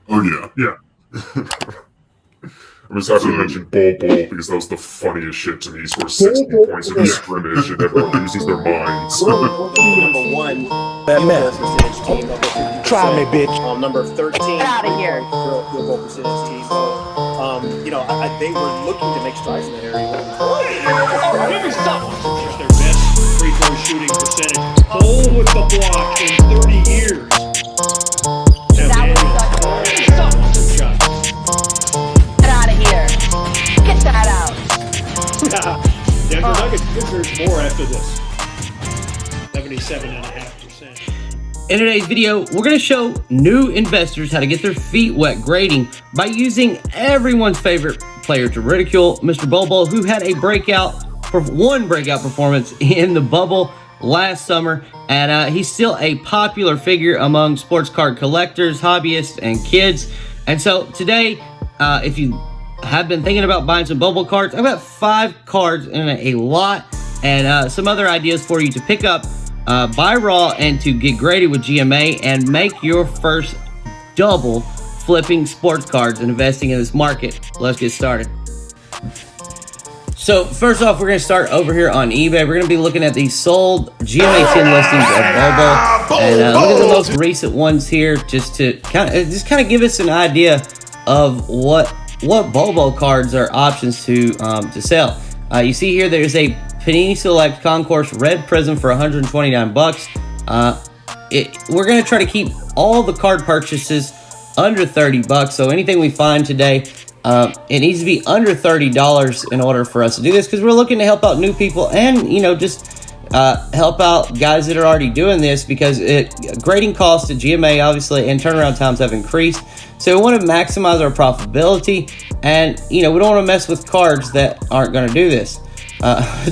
Oh yeah. Yeah. I'm just happy to mention Bol Bol because that was the funniest shit to me. He scores 60 points in a scrimmage and everyone loses their minds. The number one field goal percentage team over 50%. Try me, bitch. Number 13 Get outta here. field goal percentage team. So, they were looking to make strides in that area. Give me something. It's their best free throw shooting percentage. Bol with the block in 30 years. Give me something. Some shots. Get out of here. Get that out. Denver Nuggets Sixers more after this. 77.5%. In today's video, we're going to show new investors how to get their feet wet grading by using everyone's favorite player to ridicule, Mr. Bol Bol, who had one breakout performance in the bubble last summer, and he's still a popular figure among sports card collectors, hobbyists, and kids. And so today, if you have been thinking about buying some Bol Bol cards, I've got 5 cards in a lot and some other ideas for you to pick up, buy raw, and to get graded with GMA and make your first double flipping sports cards and investing in this market. Let's get started. So first off, we're going to start over here on eBay. We're going to be looking at the sold GMA 10 listings of Bol Bol, and look at the most recent ones here, just to kind of give us an idea of what Bol Bol cards are options to sell. You see here, there's a Panini Select Concourse Red Prism for 129 bucks. We're going to try to keep all the card purchases under 30 bucks. So anything we find today, it needs to be under $30 in order for us to do this, because we're looking to help out new people and, just help out guys that are already doing this, because grading costs at GMA obviously and turnaround times have increased. So we want to maximize our profitability, and we don't want to mess with cards that aren't going to do this,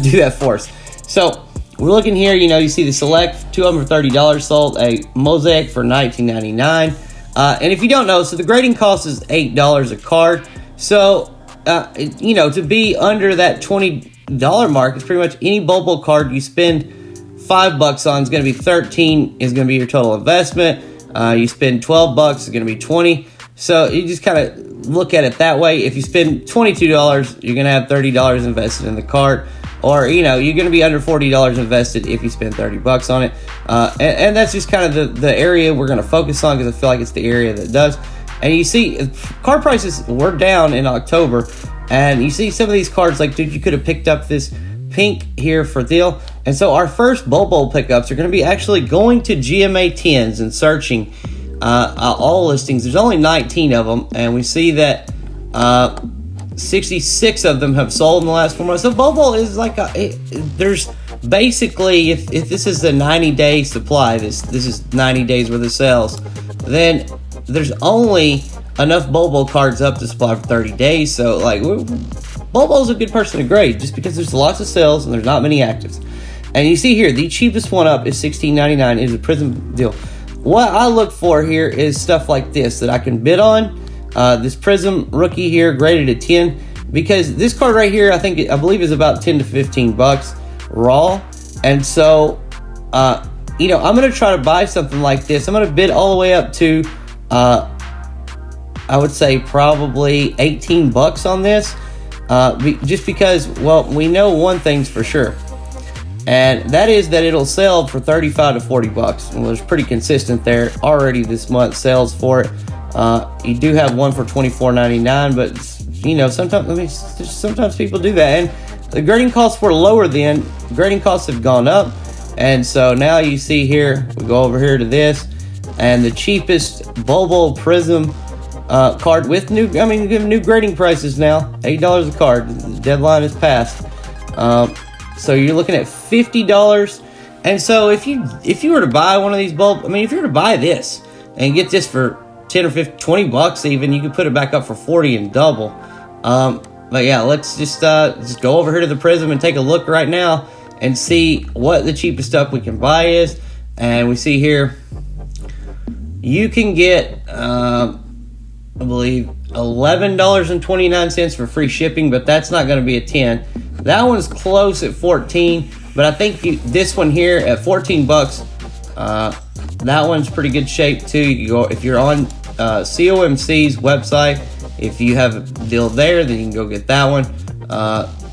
do that for us. So we're looking here. You see the Select $230 sold, a Mosaic for $19.99. And if you don't know, so the grading cost is $8 a card. So to be under that $20 mark, it's pretty much any Bol Bol card you spend $5 on is going to be 13 is going to be your total investment. You spend $12, it's going to be 20. So you just kind of look at it that way. If you spend $22, you're going to have $30 invested in the card, or you're going to be under $40 invested if you spend $30 on it. And that's just kind of the area we're going to focus on, because I feel like it's the area that does. And you see, card prices were down in October, and you see some of these cards, like, dude, you could have picked up this pink here for deal. And so our first Bol Bol pickups are going to be actually going to GMA 10s and searching all listings. There's only 19 of them, and we see that 66 of them have sold in the last 4 months. So Bol Bol is like there's basically, if this is the 90-day supply, this is 90 days worth of sales, then there's only enough Bol Bol cards up to supply for 30 days. So like, Bol Bol's a good person to grade, just because there's lots of sales and there's not many actives. And you see here, the cheapest one up is $16.99. It is a Prism deal. What I look for here is stuff like this that I can bid on. This Prism rookie here, graded at 10, because this card right here, I believe is about 10 to 15 bucks raw. And so, I'm going to try to buy something like this. I'm going to bid all the way up to, I would say probably 18 bucks on this, just because, well, we know one thing's for sure, and that is that it'll sell for 35 to 40 bucks. Well, it's pretty consistent there already this month, sales for it. You do have one for $24.99, but sometimes people do that, and the grading costs were lower then. Grading costs have gone up, and so now you see here, we go over here to this, and the cheapest Bol Bol Prism card with new grading prices now, $8 a card. The deadline is passed. So you're looking at $50. And so if you were to buy one of these if you were to buy this and get this for 10 or 15, 20 bucks even, you could put it back up for 40 and double. But yeah, let's just go over here to the Prism and take a look right now and see what the cheapest stuff we can buy is. And we see here, you can get, I believe, $11.29 for free shipping, but that's not going to be a 10. That one's close at 14, but I think this one here at 14 bucks, that one's pretty good shape too. You go, if you're on COMC's website. If you have a deal there, then you can go get that one.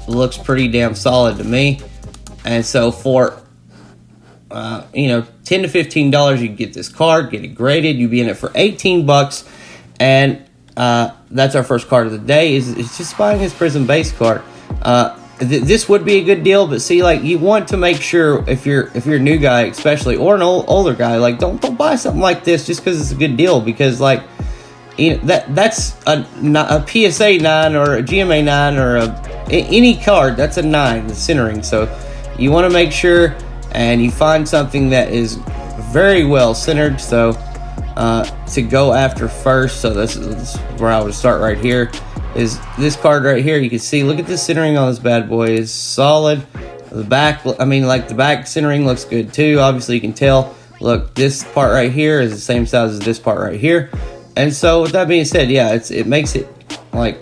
Looks pretty damn solid to me. And so for $10 to $15, you can get this card, get it graded. You'd be in it for $18, and that's our first card of the day. It's just buying his Prism base card. This would be a good deal, but see, like, you want to make sure if you're a new guy, especially, or an older guy, like, don't buy something like this just because it's a good deal, because like, that's a PSA 9 or a GMA 9 or any card. That's a 9, the centering. So you want to make sure and you find something that is very well centered. So to go after first, so this is where I would start right here, is this card right here. You can see, look at the centering on this bad boy is solid. The back, the back centering looks good too. Obviously you can tell, look, this part right here is the same size as this part right here. And so with that being said, yeah, it makes it like,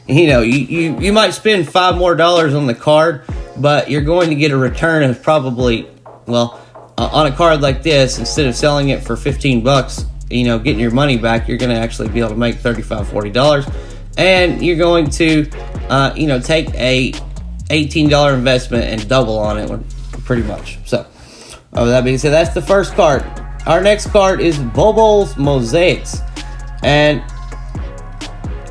you might spend $5 more on the card, but you're going to get a return of probably, on a card like this, instead of selling it for $15, getting your money back, you're going to actually be able to make $35, $40. And you're going to, take a $18 investment and double on it, pretty much. So, with that being said, that's the first card. Our next card is Bol Bol's Mosaics. And,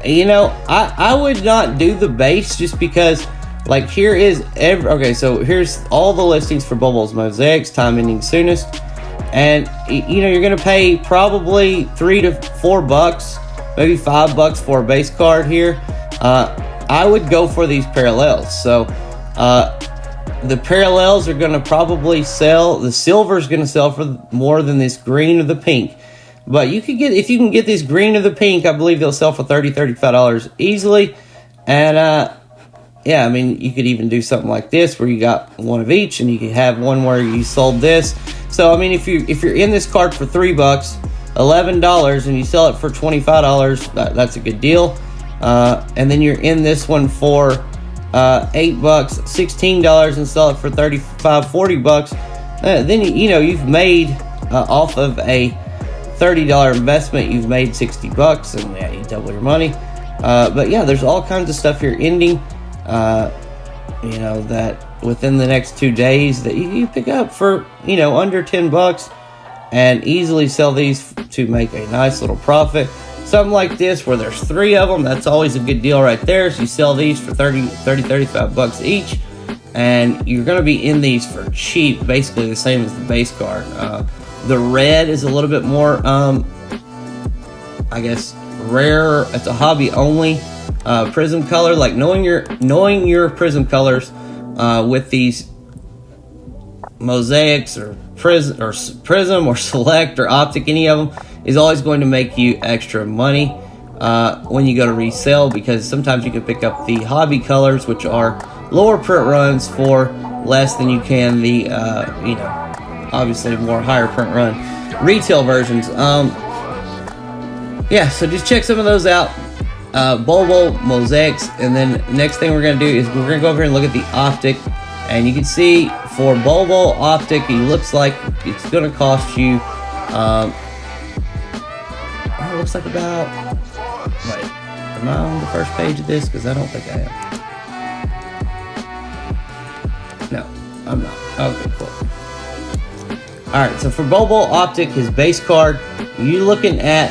I would not do the base just because, like, here is so here's all the listings for Bol Bol's Mosaics, time ending soonest. And, you're going to pay probably $3 to $4, maybe $5 for a base card here. I would go for these parallels. So, the parallels are going to probably sell. The silver is going to sell for more than this green or the pink. But if you can get this green or the pink, I believe they'll sell for $30, $35 easily. And, you could even do something like this where you got one of each, and you could have one where you sold this. So, if you're in this card for $3, $11, and you sell it for $25, that's a good deal. And then you're in this one for $8, $16, and sell it for $35, $40. Then you've made off of a $30 investment, you've made $60, and yeah, you double your money. But yeah, there's all kinds of stuff here ending. That within the next 2 days that you pick up for under $10, and easily sell these to make a nice little profit. Something like this where there's 3 of them, that's always a good deal right there. So you sell these for $35 each, and you're going to be in these for cheap, basically the same as the base card. The red is a little bit more, rare. It's a hobby only prism color. Like knowing your prism colors with these mosaics or prism or select or optic, any of them, is always going to make you extra money when you go to resell, because sometimes you can pick up the hobby colors, which are lower print runs, for less than you can the obviously more higher print run retail versions. So just check some of those out. Bol Bol Mosaics. And then next thing we're going to do is we're going to go over here and look at the optic. And you can see for Bol Bol optic, it looks like it's going to cost you, it looks like about, am I on the first page of this? Because I don't think I am. No, I'm not. Okay, cool. Alright, so for Bol Bol optic, his base card, you're looking at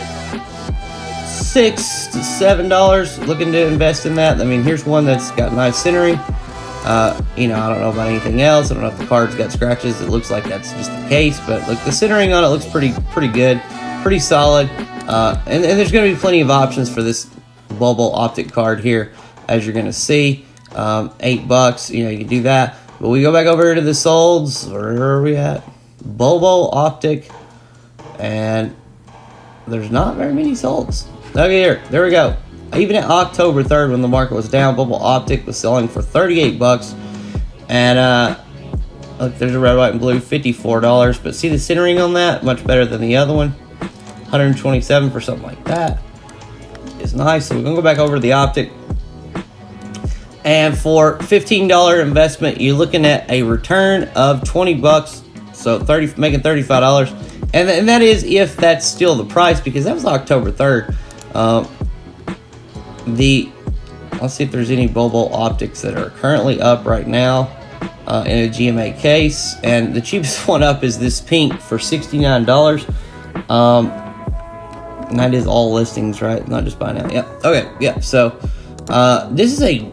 $6 to $7 looking to invest in that. Here's one that's got nice centering. I don't know about anything else. I don't know if the card's got scratches. It looks like that's just the case, but look, the centering on it looks pretty good, pretty solid. And there's going to be plenty of options for this Bol Bol optic card here, as you're going to see. $8, you can do that. But we go back over to the solds. Where are we at? Bol Bol optic, and there's not very many solds. Okay, there we go. Even at October 3rd, when the market was down, Bol Bol optic was selling for $38. And look, there's a red, white, and blue, $54. But see the centering on that? Much better than the other one. $127 for something like that. It's nice. So we're gonna go back over to the optic. And for $15 investment, you're looking at a return of $20. So making $35. And that is if that's still the price, because that was October 3rd. Let's see if there's any Bol Bol optics that are currently up right now in a GMA case. And the cheapest one up is this pink for $69. And that is all listings, right? Not just buy now. Yep. Okay. Yeah. So this is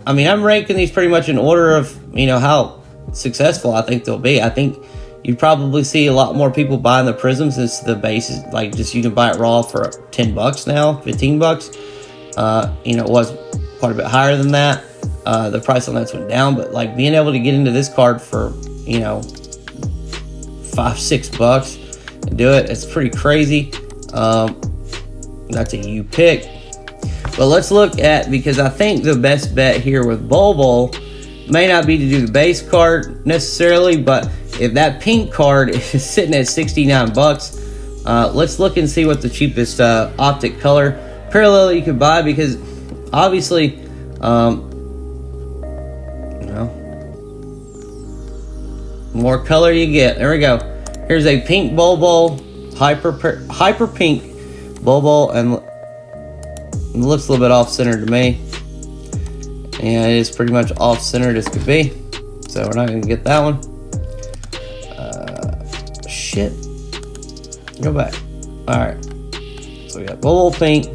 I'm ranking these pretty much in order of, how successful I think they'll be. I think you probably see a lot more people buying the prisms. It's the base is you can buy it raw for $10 now, $15. It was quite a bit higher than that. The price on that's went down, but being able to get into this card for $5-6 and do it, it's pretty crazy. That's a you pick. But let's look at, because I think the best bet here with Bol Bol may not be to do the base card necessarily, but if that pink card is sitting at $69, let's look and see what the cheapest optic color parallel you could buy, because obviously, more color you get. There we go. Here's a pink Bol Bol, hyper pink Bol Bol, and it looks a little bit off-center to me. And it is pretty much off-centered as could be. So we're not going to get that one. Shit. Go back. Alright. So we got Bol Bol pink.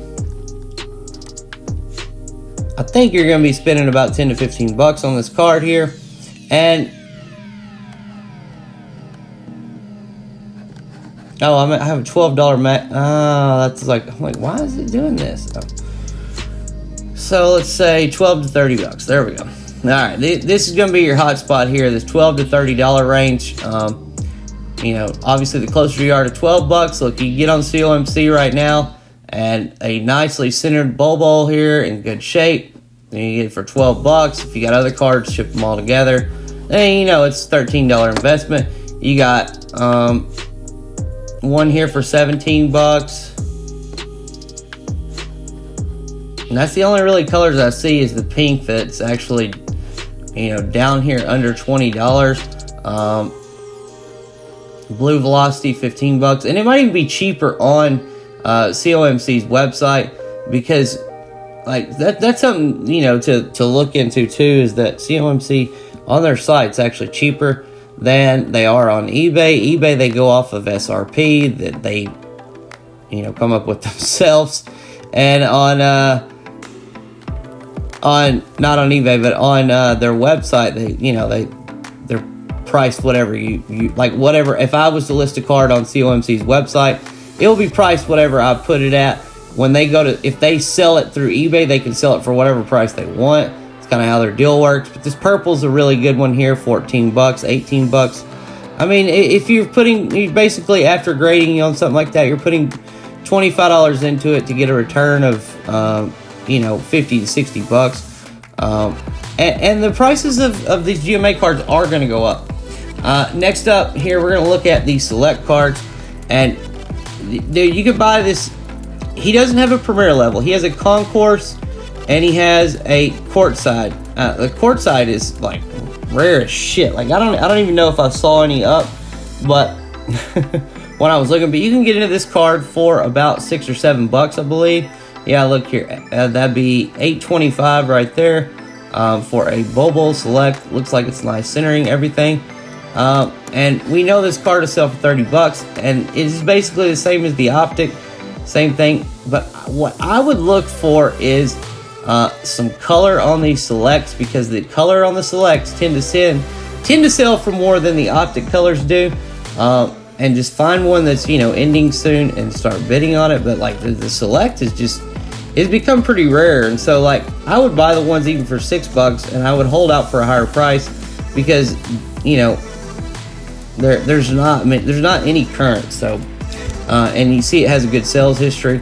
I think you're going to be spending about $10 to $15 on this card here. And I have a $12 mat. That's I'm like, why is it doing this? Oh. So let's say $12 to $30. There we go. All right, this is going to be your hot spot here. This $12 to $30 range. Obviously the closer you are to $12, look, you get on COMC right now, and a nicely centered Bol Bol here in good shape. And you get it for $12. If you got other cards, ship them all together. Then it's a $13 investment. You got one here for $17. And that's the only really colors I see is the pink that's actually, down here under $20. Blue Velocity, $15. And it might even be cheaper on COMC's website, because that's something, to look into too, is that COMC on their site's actually cheaper than they are on eBay. eBay, they go off of SRP that they, come up with themselves. And not on eBay, but on their website, they're priced whatever you whatever. If I was to list a card on COMC's website, it will be priced whatever I put it at. When they if they sell it through eBay, they can sell it for whatever price they want. It's kind of how their deal works. But this purple's a really good one here, $14, $18. I mean, if you're basically, after grading on something like that, you're putting $25 into it to get a return of $50 to $60. And the prices of these GMA cards are going to go up. Next up here, we're going to look at the select cards, and you could buy this. He doesn't have a premier level. He has a concourse, and he has a courtside. The courtside is rare as shit. I don't even know if I saw any up, but when I was looking. But you can get into this card for about $6 or $7, I believe. Yeah, look here. That'd be $8.25 right there for a Bol Bol Select. Looks like it's nice centering everything. And we know this card will sell for $30, and it is basically the same as the Optic. Same thing. But what I would look for is some color on these Selects, because the color on the Selects tend to sell for more than the Optic colors do. And just find one that's ending soon and start bidding on it. But the Select it's become pretty rare, and so I would buy the ones even for $6, and I would hold out for a higher price, because there's not any current. So and you see it has a good sales history.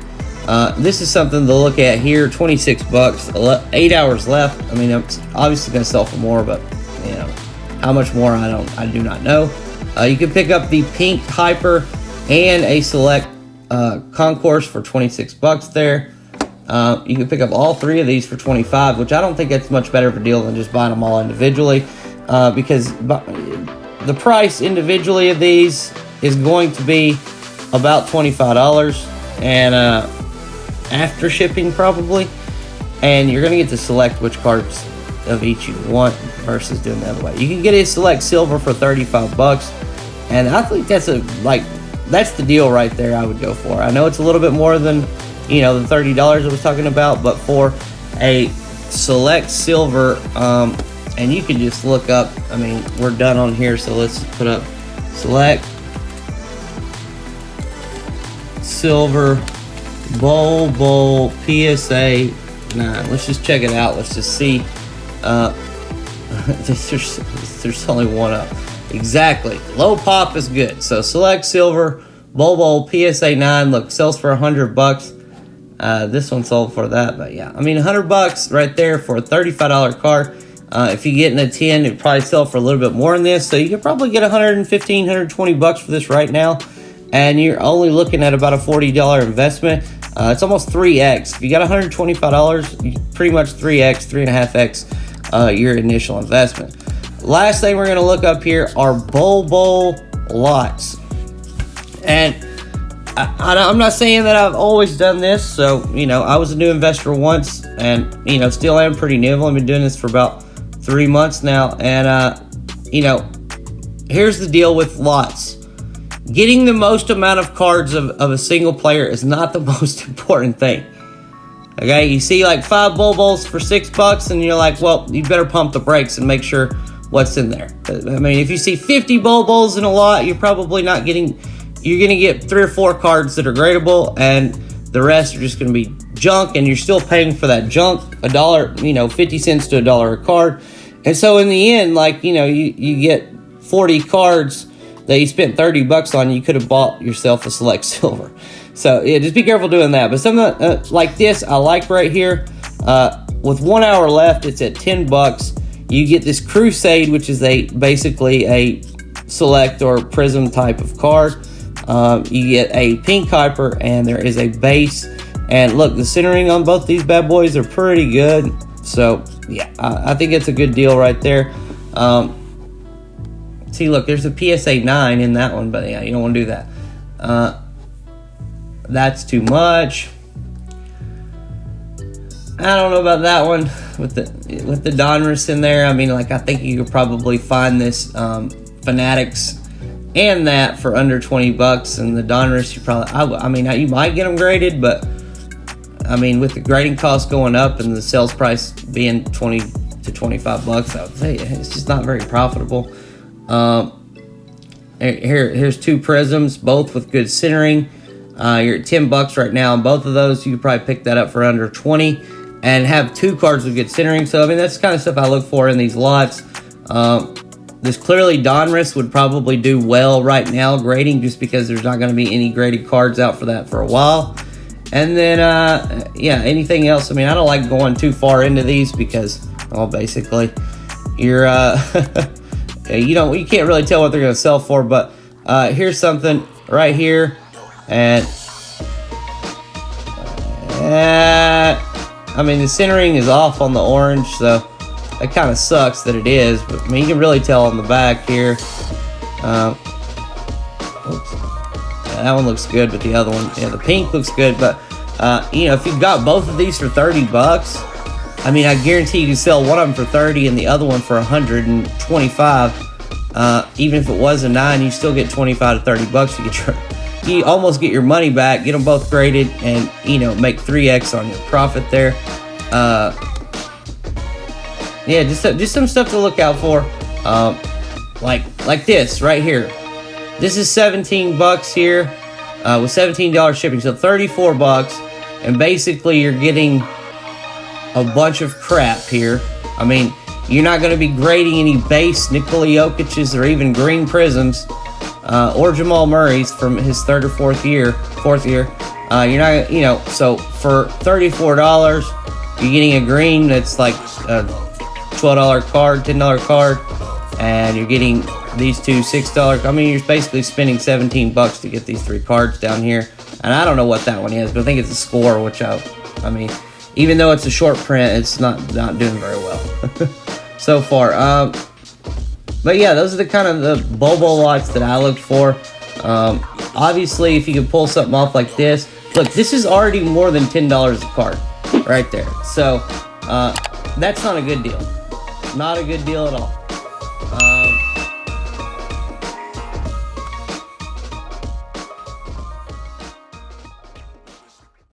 This is something to look at here. $26, 8 hours left. I mean, it's obviously going to sell for more, but how much more I do not know. You can pick up the pink Hyper and a Select Concourse for $26 there. You can pick up all three of these for $25, which I don't think that's much better of a deal than just buying them all individually, because the price individually of these is going to be about $25, and after shipping probably, and you're going to get to select which cards of each you want versus doing the other way. You can get a select silver for $35, and I think that's that's the deal right there. I would go for. I know it's a little bit more than, you know, the $30 I was talking about, but for a select silver, and you can just look up, I mean, we're done on here, so let's put up select silver Bol Bol PSA 9. Let's just check it out. Let's just see. There's only one up. Exactly. Low pop is good. So select silver Bol Bol PSA 9. Look, sells for $100. This one sold for that, but yeah, I mean, $100 right there for a $35 card. If you get in a 10, it'd probably sell for a little bit more than this. So you could probably get $115, $120 for this right now, and you're only looking at about a $40 investment. It's almost 3x. If you got $125, you pretty much 3x, 3.5x your initial investment. Last thing we're going to look up here are Bol Bol lots. And I'm not saying that I've always done this. So, you know, I was a new investor once, and, you know, still am pretty new. I've only been doing this for about 3 months now. And, you know, here's the deal with lots. Getting the most amount of cards of a single player is not the most important thing. Okay, you see like 5 Bol Bols for $6, and you're like, well, you better pump the brakes and make sure what's in there. I mean, if you see 50 Bol Bols in a lot, you're probably not getting. You're gonna get 3 or 4 cards that are gradable, and the rest are just gonna be junk, and you're still paying for that junk, $1, you know, 50 cents to $1 a card. And so in the end, like, you know, you get 40 cards that you spent $30 on. You could have bought yourself a select silver. So yeah, just be careful doing that. But something like this, I like right here. With 1 hour left, it's at $10. You get this Crusade, which is basically a select or prism type of card. You get a pink Kuiper, and there is a base. And look, the centering on both these bad boys are pretty good. So yeah, I think it's a good deal right there. See, look, there's a PSA 9 in that one, but yeah, you don't want to do that. That's too much. I don't know about that one with the Donruss in there. I mean, like, I think you could probably find this Fanatics and that for under $20, and the Donruss you probably, I mean, you might get them graded, but I mean, with the grading cost going up and the sales price being $20 to $25, I would say it's just not very profitable. Here's 2 prisms, both with good centering. You're at $10 right now, and both of those you could probably pick that up for under 20, and have 2 cards with good centering. So I mean, that's the kind of stuff I look for in these lots. This clearly Donruss would probably do well right now grading, just because there's not going to be any graded cards out for that for a while. And then yeah, anything else, I mean, I don't like going too far into these because, well, basically you're you can't really tell what they're going to sell for. But here's something right here, and I mean, the centering is off on the orange, so it kind of sucks that it is. But I mean, you can really tell on the back here. That one looks good, but the other one, yeah, the pink looks good. But you know, if you've got both of these for $30, I mean, I guarantee you can sell one of them for 30 and the other one for 125. Even if it was a 9, you still get 25 to $30. You almost get your money back. Get them both graded, and you know, make 3x on your profit there. Yeah, just some stuff to look out for. Like this right here. This is $17 here, with $17 shipping, so $34, and basically you're getting a bunch of crap here. I mean, you're not going to be grading any base Nikola Jokic's or even green prisms, or Jamal Murray's from his 3rd or 4th year. You're not, you know, so for $34, you're getting a green that's like a $12 card, $10 card, and you're getting these 2 $6. I mean, you're basically spending $17 to get these 3 cards down here. And I don't know what that one is, but I think it's a score, which I mean, even though it's a short print, it's not doing very well so far. But yeah, those are the kind of the Bol Bol lots that I look for. Obviously, if you can pull something off like this, look, this is already more than $10 a card right there. So that's not a good deal. Not a good deal at all.